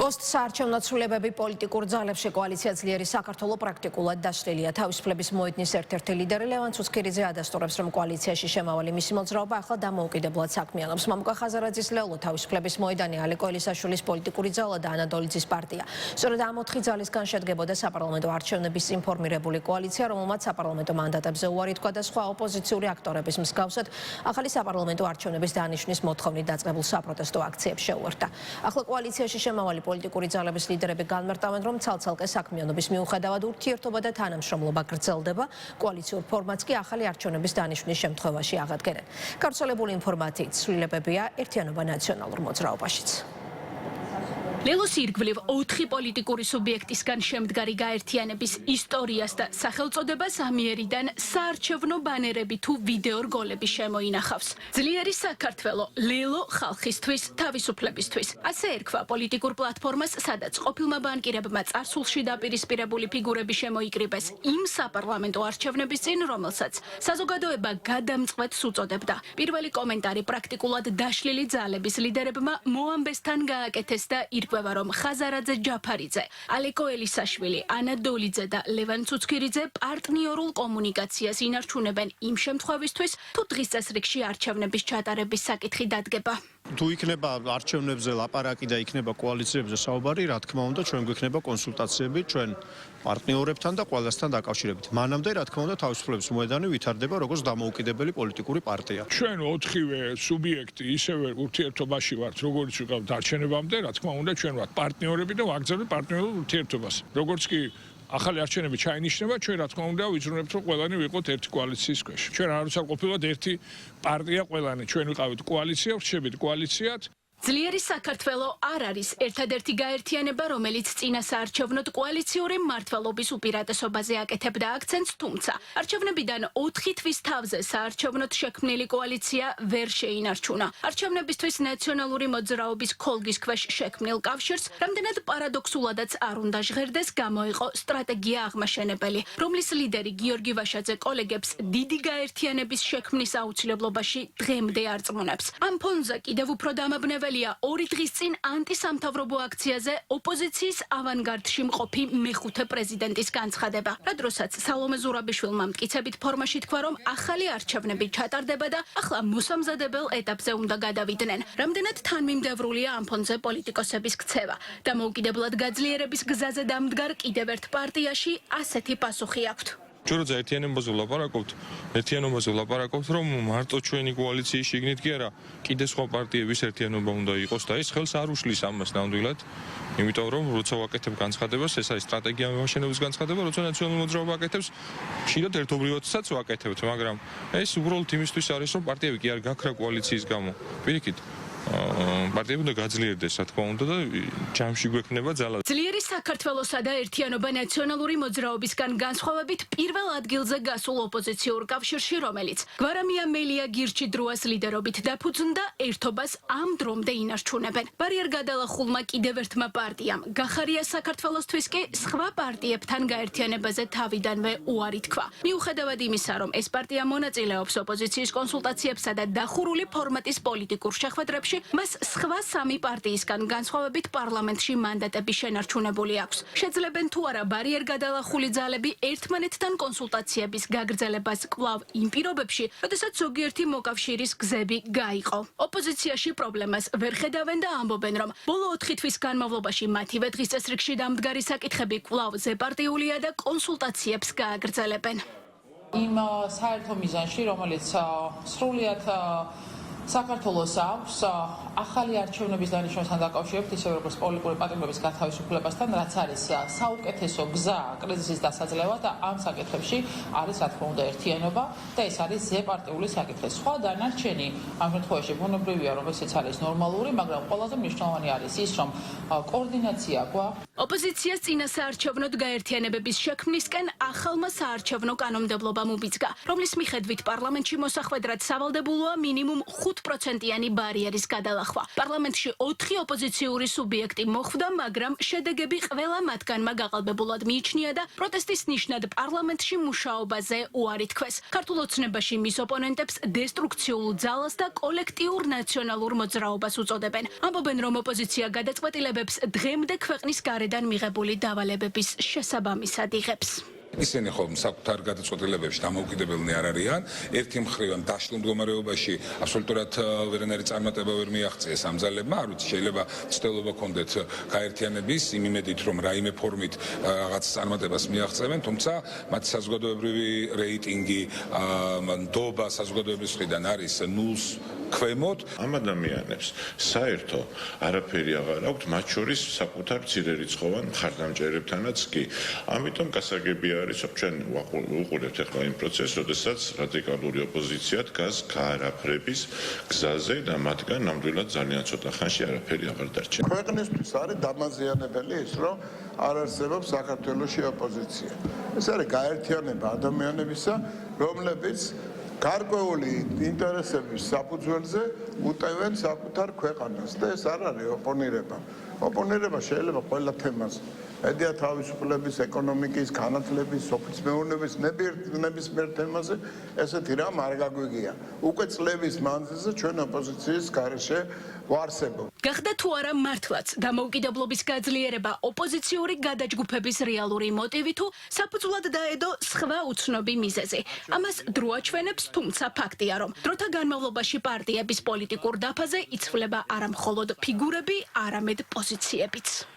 Post-საარჩევნო ცვლილებები პოლიტიკურ ძალებში კოალიცია ძლიერი საქართველო პრაქტიკულად დაშლილია. თავისუფლების მოედნის ერთ-ერთი ლიდერი ლევან ცუცქირიძე ადასტურებს, რომ კოალიციაში შემავალი მისი მოძრაობა ახლა დამოუკიდებლად საქმიანობს. მამუკა ხაზარაძის ლეულო თავისუფლების მოედანი ალეკო ელისაშვილის პოლიტიკური ძალა და ანა დოლიძის პარტია. სწორედ ამ 4 ძალისგან შედგებოდა საპარლამენტო არჩევნების ინფორმირებული კოალიცია, რომელმაც საპარლამენტო მანდატებზე უარი თქვა და სხვა ოპოზიციური აქტორების მსგავსად ახალი საპარლამენტო არჩევნების დანიშვნის მოთხოვნით დაწყებულ საპროტესტო აქციებს შეუერთდა. ახლა კოალიციაში შემავალი პოლიტიკური ძალების ლიდერები განმარტავენ, რომ ცალ-ცალკე საქმიანობის მიუხედავად ურთიერთობა და თანამშრომლობა გრძელდება, კოალიციურ ფორმატს კი ახალი არჩევნების დანიშვნის შემთხვევაში აღადგენენ. გავრცელებული ინფორმაციით ცვლილებებია ერთიანობა ნაციონალურ მოძრაობაშიც. ლელოს ირგვლივ 4 პოლიტიკური სუბიექტისგან შემდგარი გაერთიანების ისტორიას და სახელწოდებას ამიერიდან საარჩევნო ბანერები თუ ვიდეო რგოლები შემოინახავს. ძლიერი საქართველო, ლელო ხალხისთვის, თავისუფლებისთვის. ასე ერქვა პოლიტიკურ პლატფორმას, სადაც ყოფილმა ბანკირებმა წარსულში დაპირისპირებული ფიგურები შემოიკრიბეს იმ საპარლამენტო არჩევნების წინ, რომელსაც საზოგადოება გადამწყვეტს უწოდებდა. პირველი კომენტარი პრაქტიკულად დაშლილი ძალების ლიდერებმა მოამბესთან გააკეთეს და რომ ხაზარაძე ჯაფარიძე, ალეკო ელისაშვილი, ანა დოლიძე და ლევან ცუცქირიძე პარტნიორულ კომუნიკაციას ინარჩუნებენ იმ შემთხვევისთვის, თუ დღის წესრიგში არჩევნების ჩატარების საკითხი დადგება. თუ იქნება არჩევნებზე ლაპარაკი და იქნება კოალიციებზე საუბარი, რა თქმა უნდა, ჩვენ გვექნება კონსულტაციები ჩვენ პარტნიორებთან და ყველასთან დაკავშირებით. მანამდე, რა თქმა უნდა, თავისუფლების მოედანი ვითარდება როგორც დამოუკიდებელი პოლიტიკური პარტია. ჩვენ 4-ვე სუბიექტი ისევე ურთიერთობაში ვართ, როგორც ვიყავთ არჩევნებამდე, რა თქმა უნდა, ჩვენ ვართ პარტნიორები და ვაგრძელებთ პარტნიორულ ურთიერთობას. როგორც კი ახალი არჩევნები ჩაინიშნება, ჩვენ რა თქმა უნდა ვიძრუნებთ, რომ ყველანი ვიყოთ ერთი კოალიციის ქვეშ. ჩვენ არ ვარ ყოფილად ერთი პარტია ყველანი, ჩვენ ვიყავით კოალიცია, ვრჩებით კოალიციად. ძლიერი საქართველო არ არის ერთადერთი გაერთიანება, რომელიც წინა საარჩევნოდ კოალიციური მმართველობის უპირატესობაზე აკეთებდა აქცენტს, თუმცა არჩევნებიდან 4 თვის თავზე საარჩევნოდ შექმნილი კოალიცია ვერ შეინარჩუნა. არჩევნებისთვის ნაციონალური მოძრაობის ქოლგის ქვეშ შექმნილ კავშირს, რამდენად პარადოქსულადაც არ უნდა ჟღერდეს, გამოიყო სტრატეგია აღმაშენებელი, რომლის ლიდერი გიორგი ვაშაძე კოლეგებს დიდი გაერთიანების შექმნის აუცილებლობაში დღემდე არწმუნებს. ამ ფონზე კიდევ უფრო დამაბნეველი 2 დღის წინ ანტისამთავრობო აქციაზე ოპოზიციის ავანგარდში მყოფი მეხუთე პრეზიდენტის განცხადება. რა დროსაც სალომე ზურაბიშვილმა მტკიცებით ფორმაში თქვა, რომ ახალი არჩევნები ჩატარდება და ახლა მოსამზადებელ ეტაპზე უნდა გადავიდნენ. რამდენად თანმიმდევრულია ამ ფონზე პოლიტიკოსების ქცევა. დამოუკიდებლად გაძლიერების გზაზე დამდგარ კიდევ ერთ პარტიაში ასეთი პასუხი აქვთ. ჩვენ როცა ერთიანობაზე ვლაპარაკობთ, რომ მარტო ჩვენი კოალიციის შიგნით კი არა, კიდე სხვა პარტიების ერთიანობა უნდა იყოს და ეს ხელს არ უშლის ამას ნამდვილად. იმიტომ რომ როცა ვაკეთებ განცხადებას, ეს არის სტრატეგია მემაშენების განცხადება, როცა ნაციონალური მოძრაობა აკეთებს, ხშირად ერთობლივადაც ვაკეთებთ, მაგრამ ეს უბრალოდ იმისთვის არის, რომ პარტიები კი არ გაქრა კოალიციის გამო. პირიქით პარტიები უნდა გაძლიერდეს, რა თქმა უნდა და ჯამში გვექნება ძალა. ძლიერი საქართველოსა და ერთიანობა ნაციონალური მოძრაობისგან განსხვავებით პირველ ადგილზე გასულ ოპოზიციურ კავშირში, რომელიც გვარამია მელია გირჩი დროას ლიდერობით დაფუძნდა, ერთობას ამ დრომდე ინარჩუნებენ. ბარიერ გადალახულმა კიდევ ერთმა პარტიამ, გახარია საქართველოსთვის კი სხვა პარტიებთან გაერთიანებაზე თავიდანვე უარი თქვა. მიუხედავად იმისა, რომ ეს პარტია მონაწილეობს ოპოზიციის კონსულტაციებსა და დახურული ფორმატის პოლიტიკურ შეხვედრებში, მას სხვა 3 პარტიისგან განსხვავებით პარლამენტში მანდატები შენარჩუნებული აქვს. შეძლებენ თუ არა ბარიერ გადალახული ძალები ერთმანეთთან კონსულტაციების გაგრძელებას კვლავ იმ პირობებში, როდესაც ზოგიერთი მოკავშირის გზები გაიყო. ოპოზიციაში პრობლემას ვერ ხედავენ და ამბობენ, რომ ბოლო 4 თვის განმავლობაში მათივე დღის წესრიგში დამდგარი საკითხები კვლავ ზეპარტიულია და კონსულტაციებს გააგრძელებენ. იმ საერთო მიზანში, რომელიც სრულიად საქართველოს აქვს ახალი არჩევნების დანიშვნასთან დაკავშირებით, ისევე როგორც პოლიტიკური პარტიების გათავისუფლებასთან, რაც არის საუკეთესო გზა კრიზისის დასაძლევად და ამ საკითხებში არის რა თქმა უნდა ერთიანობა და ეს არის ზეპარტიული საკითხი. სხვა დანარჩენი ამ შემთხვევაში ბუნებრივია, რომ ესეც არის ნორმალური, მაგრამ ყველაზე მნიშვნელოვანი არის ის, რომ კოორდინაცია გვაქვს. ოპოზიციას წინა საარჩევნოდ გაერთიანებების შექმნისკენ ახალმა საარჩევნო კანონმდებლობამ უბიძგა, რომლის მიხედვით პარლამენტში მოსახვედრად სავალდებულოა მინიმუმ 5%-იანი ბარიერის გადალახვა. პარლამენტში 4 ოპოზიციური სუბიექტი მოხვდა, მაგრამ შედეგები ყველა მათგანმა გაყალბებულად მიიჩნია და პროტესტის ნიშნად პარლამენტში მუშაობაზე უარი თქვეს. ქართულ ოცნებაში მის ოპონენტებს დესტრუქციულ ძალას და კოლექტიურ ნაციონალურ მოძრაობას უწოდებენ. ამბობენ, რომ ოპოზიცია გადაწყვეტილებებს დღემდე ქვეყნის გარედან მიღებული დავალებების შესაბამისად იღებს. ისინი ხოლმე საკუთარ გადაწყვეტილებებში დამოუკიდებელნი არ არიან. ერთი მხრივ დაშლილ მდგომარეობაში აბსოლუტურად ვერანაირი წარმატება ვერ მიაღწიეს ამ ძალებმა. არ ვიცი, შეიძლება ცდილობა კონდეთ გაერთიანების იმ იმედით, რომ რაიმე ფორმით რაღაც წარმატებას მიაღწევენ, თუმცა მათი საზოგადოებრივი რეიტინგი, ნდობა საზოგადოების მხრიდან არის ნულს ქვემოთ. ამ ადამიანებს საერთო არაფერი აღარ აქვთ, მათ შორის საკუთარ მცირერიცხოვან მხარდამჭერებთანაც კი. ამიტომ გასაგებია არის, რომ ჩვენ ვუყურებთ ახლა იმ პროცესს, როდესაც რადიკალური ოპოზიცია დგას გაარაფრების გზაზე და მათგან ნამდვილად ძალიან ცოტა ხანში არაფერი აღარ დარჩა. ქვეყნისთვის არის დამაზიანებელი ის, რომ არ არსებობს საქართველოში ოპოზიცია. ეს არის გაერთიანება ადამიანებისა, რომლებიც გარკვეული ინტერესების საფუძველზე უტევენ საკუთარ ქვეყანას და ეს არ არის ოპონირება. ოპონირება შეიძლება ყველა თემაზე. მედია თავისუფლების, ეკონომიკის, განათლების, სოფლის მეურნეობის ნებისმიერ თემაზე ესეთი რამ არ გაგვიგია. უკვე წლების მანძილზე ჩვენ ოპოზიციის გარეშე ვარსებობ. გახდა თუ არა მართლაც დამოუკიდებლობის გაძლიერება ოპოზიციური გადაჯგუფების რეალური მოტივი თუ საფუძვლად დაედო სხვა უცნობი მიზეზი. ამას დრო აჩვენებს, თუმცა ფაქტია, რომ დროთა განმავლობაში პარტიების პოლიტიკურ დაფაზე იცვლება არა მხოლოდ ფიგურები, არამედ პოზიციებიც.